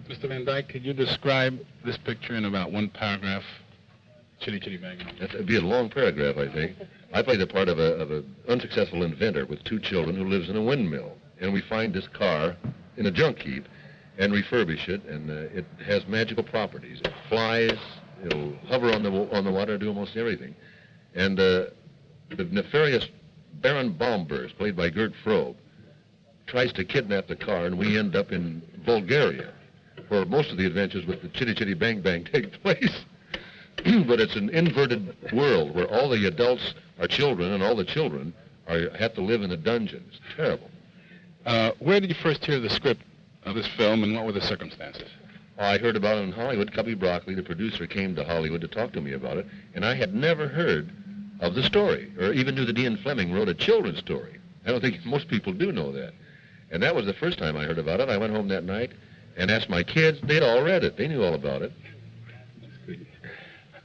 Mr. Van Dyke, could you describe this picture in about one paragraph? Chitty, chitty, bang, bang. That'd be a long paragraph, I think. I play the part of a unsuccessful inventor with 2 children who lives in a windmill. And we find this car in a junk heap and refurbish it, and it has magical properties. It flies, it'll hover on the water, do almost everything. And the nefarious Baron Baumburst, played by Gert Frobe, tries to kidnap the car, and we end up in Bulgaria, where most of the adventures with the Chitty Chitty Bang Bang take place. But it's an inverted world where all the adults are children and all the children have to live in a dungeon. It's terrible. Where did you first hear the script of this film, and what were the circumstances? I heard about it in Hollywood. Cubby Broccoli, the producer, came to Hollywood to talk to me about it, and I had never heard of the story, or even knew that Ian Fleming wrote a children's story. I don't think most people do know that. And that was the first time I heard about it. I went home that night and asked my kids. They'd all read it. They knew all about it.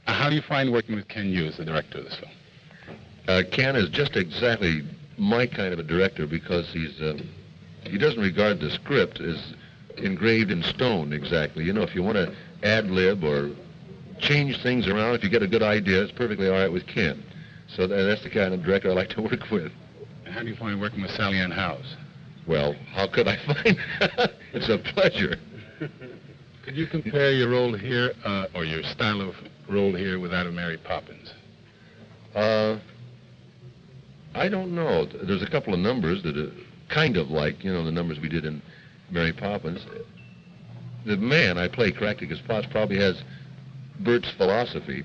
How do you find working with Ken Hughes, the director of this film? Ken is just exactly my kind of a director because he doesn't regard the script as engraved in stone exactly. You know, if you want to ad-lib or change things around, if you get a good idea, it's perfectly all right with Ken. So that's the kind of director I like to work with. And how do you find working with Sally Ann Howes? Well, how could I find It's a pleasure. Could you compare your role here, or your style of role here, with that of Mary Poppins? I don't know. There's a couple of numbers that are kind of like, the numbers we did in Mary Poppins. The man I play, Caractacus Potts, probably has Bert's philosophy,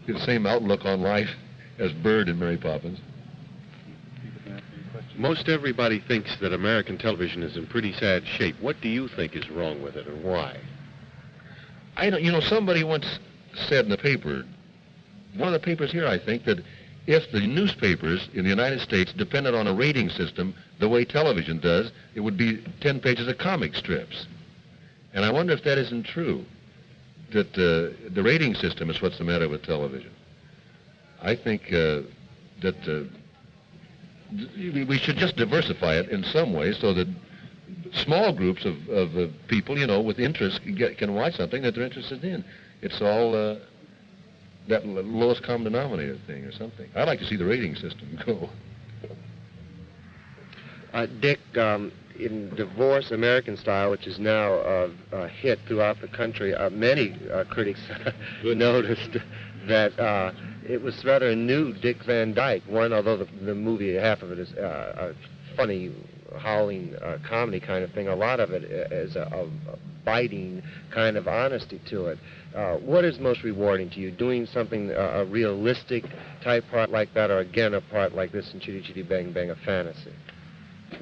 the same outlook on life as Bird in Mary Poppins. Most everybody thinks that American television is in pretty sad shape. What do you think is wrong with it, and why? I don't. Somebody once said in the paper, one of the papers here, I think, that if the newspapers in the United States depended on a rating system the way television does, it would be 10 pages of comic strips. And I wonder if that isn't true, that the rating system is what's the matter with television. I think that we should just diversify it in some way so that small groups of people, with interest can watch something that they're interested in. It's all that lowest common denominator thing or something. I'd like to see the rating system go. Dick, in Divorce American Style, which is now a hit throughout the country, many critics noticed that it was rather a new Dick Van Dyke. One, although the movie, half of it is a funny, howling comedy kind of thing, a lot of it is a biting kind of honesty to it. What is most rewarding to you, doing something, a realistic type part like that, or again a part like this in Chitty Chitty Bang Bang, a fantasy?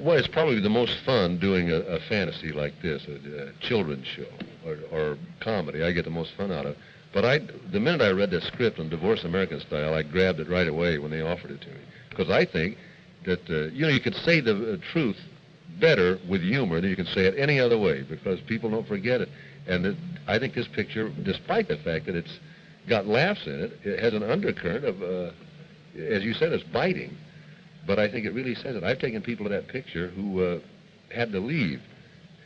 Well, it's probably the most fun doing a fantasy like this, a children's show or comedy. I get the most fun out of it. But the minute I read the script on Divorce American Style, I grabbed it right away when they offered it to me. Because I think that, you could say the truth better with humor than you can say it any other way, because people don't forget it. And I think this picture, despite the fact that it's got laughs in it, it has an undercurrent of, as you said, it's biting. But I think it really says it. I've taken people to that picture who had to leave.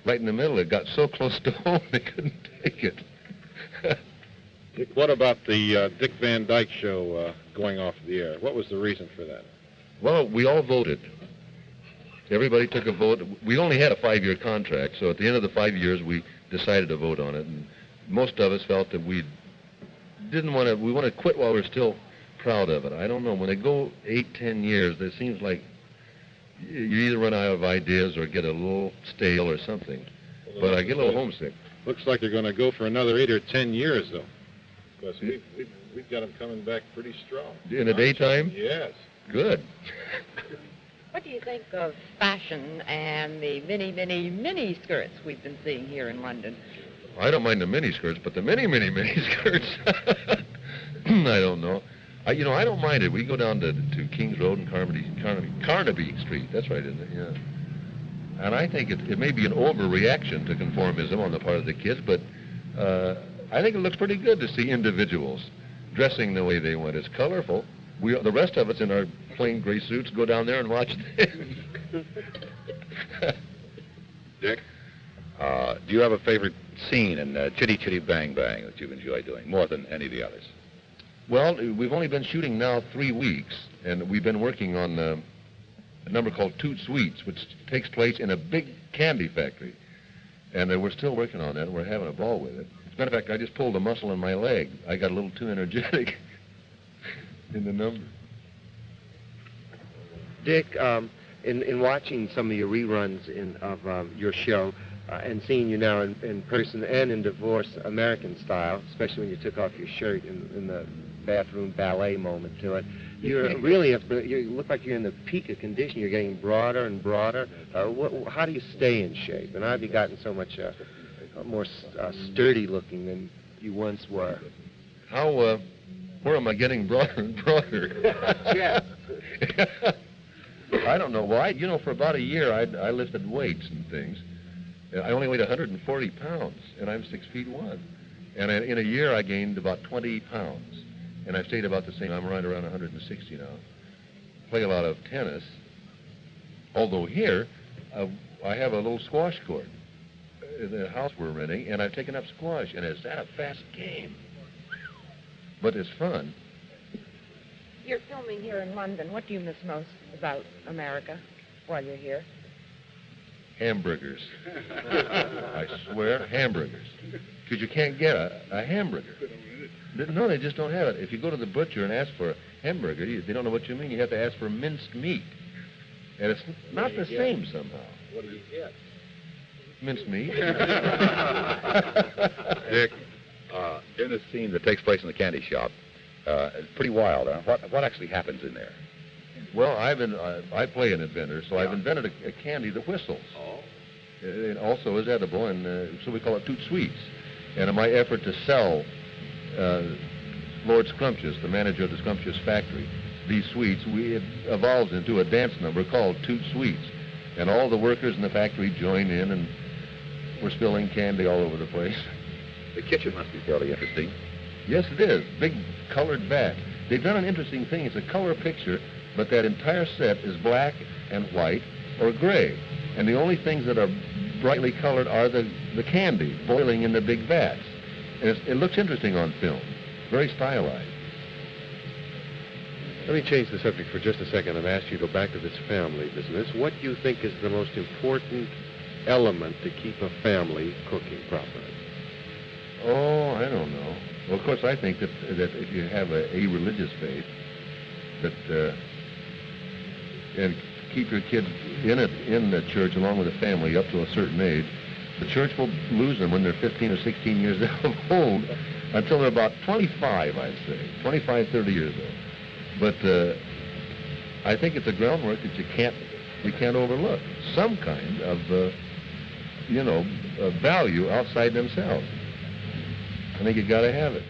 Right in the middle, it got so close to home they couldn't take it. Dick, what about the Dick Van Dyke show going off the air? What was the reason for that? Well, we all voted. Everybody took a vote. We only had a 5-year contract, so at the end of the 5 years, we decided to vote on it. And most of us felt that we wanted to quit while we're still proud of it. I don't know. When they go 8, 10 years, it seems like you either run out of ideas or get a little stale or something. But I get a little homesick. Looks like you're going to go for another 8 or 10 years, though. Because we've got them coming back pretty strong. In the daytime? Yes. Good. What do you think of fashion and the mini skirts we've been seeing here in London? I don't mind the mini skirts, but the mini skirts, I don't know. I don't mind it. We go down to Kings Road and Carnaby Street. That's right, isn't it? Yeah. And I think it may be an overreaction to conformism on the part of the kids, but I think it looks pretty good to see individuals dressing the way they want. It's colorful. The rest of us in our plain gray suits go down there and watch them. Dick, do you have a favorite scene in Chitty Chitty Bang Bang that you've enjoyed doing more than any of the others? Well, we've only been shooting now 3 weeks, and we've been working on a number called Toot Sweets, which takes place in a big candy factory. And we're still working on that, and we're having a ball with it. As a matter of fact, I just pulled a muscle in my leg. I got a little too energetic in the number. Dick, in watching some of your reruns of your show and seeing you now in person and in Divorce American Style, especially when you took off your shirt in the bathroom ballet moment to it, you look like you're in the peak of condition. You're getting broader and broader. How do you stay in shape? And how have you gotten so much more sturdy looking than you once were? Where am I getting broader and broader? Yes. I don't know why. For about a year, I lifted weights and things. I only weighed 140 pounds, and I'm 6'1". And in a year, I gained about 20 pounds. And I've stayed about the same. I'm right around 160 now. Play a lot of tennis. Although here, I have a little squash court in the house we're renting, and I've taken up squash, and it's not a fast game. But it's fun. You're filming here in London. What do you miss most about America while you're here? Hamburgers. I swear, hamburgers. Because you can't get a hamburger. No, they just don't have it. If you go to the butcher and ask for a hamburger, they don't know what you mean. You have to ask for minced meat. And it's not the same somehow. What do you get? Minced meat. Dick, in the scene that takes place in the candy shop, it's pretty wild. What actually happens in there? Well, I play an inventor, so I've invented a candy that whistles. Oh. It also is edible, and so we call it Toot Sweets. And in my effort to sell Lord Scrumptious, the manager of the Scrumptious factory, these sweets, it evolves into a dance number called Toot Sweets. And all the workers in the factory join in, and we're spilling candy all over the place. The kitchen must be fairly interesting. Yes, it is. Big colored vat. They've done an interesting thing. It's a color picture, but that entire set is black and white or gray. And the only things that are brightly colored are the candy boiling in the big vats. And it looks interesting on film. Very stylized. Let me change the subject for just a second and ask you to go back to this family business. What do you think is the most important element to keep a family cooking properly? Oh, I don't know. Well, of course, I think that if you have a religious faith, that and keep your kids in the church along with the family up to a certain age, the church will lose them when they're 15 or 16 years old until they're about 25, I'd say, 25, 30 years old. But I think it's a groundwork that you can't overlook. Some kind of, value outside themselves. I think you got to have it.